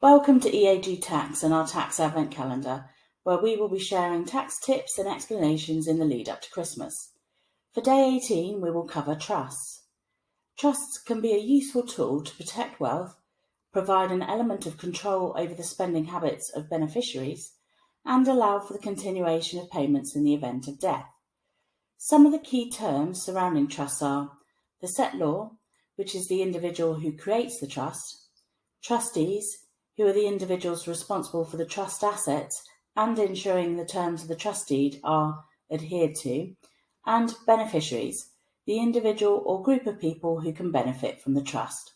Welcome to EAGTAX and our tax advent calendar, where we will be sharing tax tips and explanations in the lead up to Christmas. For day 18, we will cover trusts. Trusts can be a useful tool to protect wealth, provide an element of control over the spending habits of beneficiaries, and allow for the continuation of payments in the event of death. Some of the key terms surrounding trusts are the settlor, which is the individual who creates the trust, trustees, who are the individuals responsible for the trust assets and ensuring the terms of the trust deed are adhered to, and beneficiaries, the individual or group of people who can benefit from the trust.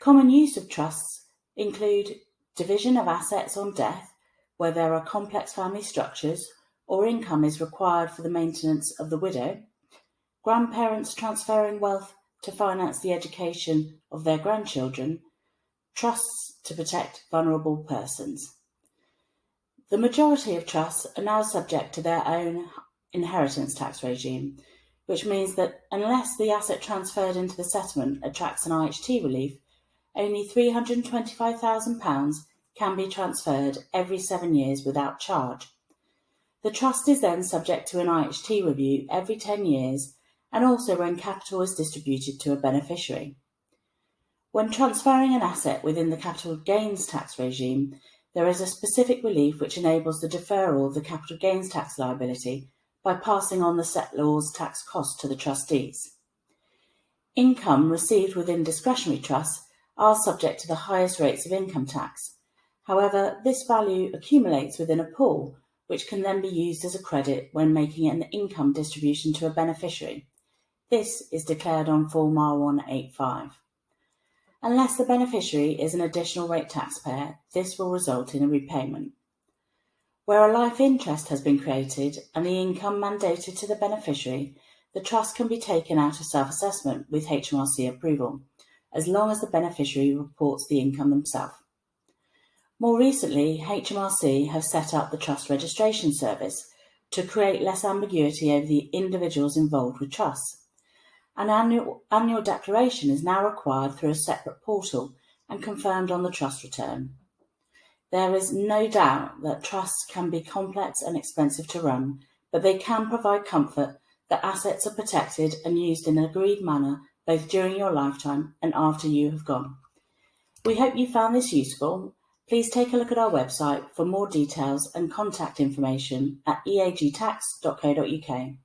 Common use of trusts include division of assets on death, where there are complex family structures or income is required for the maintenance of the widow, grandparents transferring wealth to finance the education of their grandchildren, trusts to protect vulnerable persons. The majority of trusts are now subject to their own inheritance tax regime, which means that unless the asset transferred into the settlement attracts an IHT relief, only £325,000 can be transferred every 7 years without charge. The trust is then subject to an IHT review every 10 years and also when capital is distributed to a beneficiary. When transferring an asset within the capital gains tax regime, there is a specific relief which enables the deferral of the capital gains tax liability by passing on the settlor's tax cost to the trustees. Income received within discretionary trusts are subject to the highest rates of income tax. However, this value accumulates within a pool, which can then be used as a credit when making an income distribution to a beneficiary. This is declared on Form R185. Unless the beneficiary is an additional rate taxpayer, this will result in a repayment. Where a life interest has been created and the income mandated to the beneficiary, the trust can be taken out of self-assessment with HMRC approval, as long as the beneficiary reports the income themselves. More recently, HMRC have set up the Trust Registration Service to create less ambiguity over the individuals involved with trusts. An annual declaration is now required through a separate portal and confirmed on the trust return. There is no doubt that trusts can be complex and expensive to run, but they can provide comfort that assets are protected and used in an agreed manner both during your lifetime and after you have gone. We hope you found this useful. Please take a look at our website for more details and contact information at eagtax.co.uk.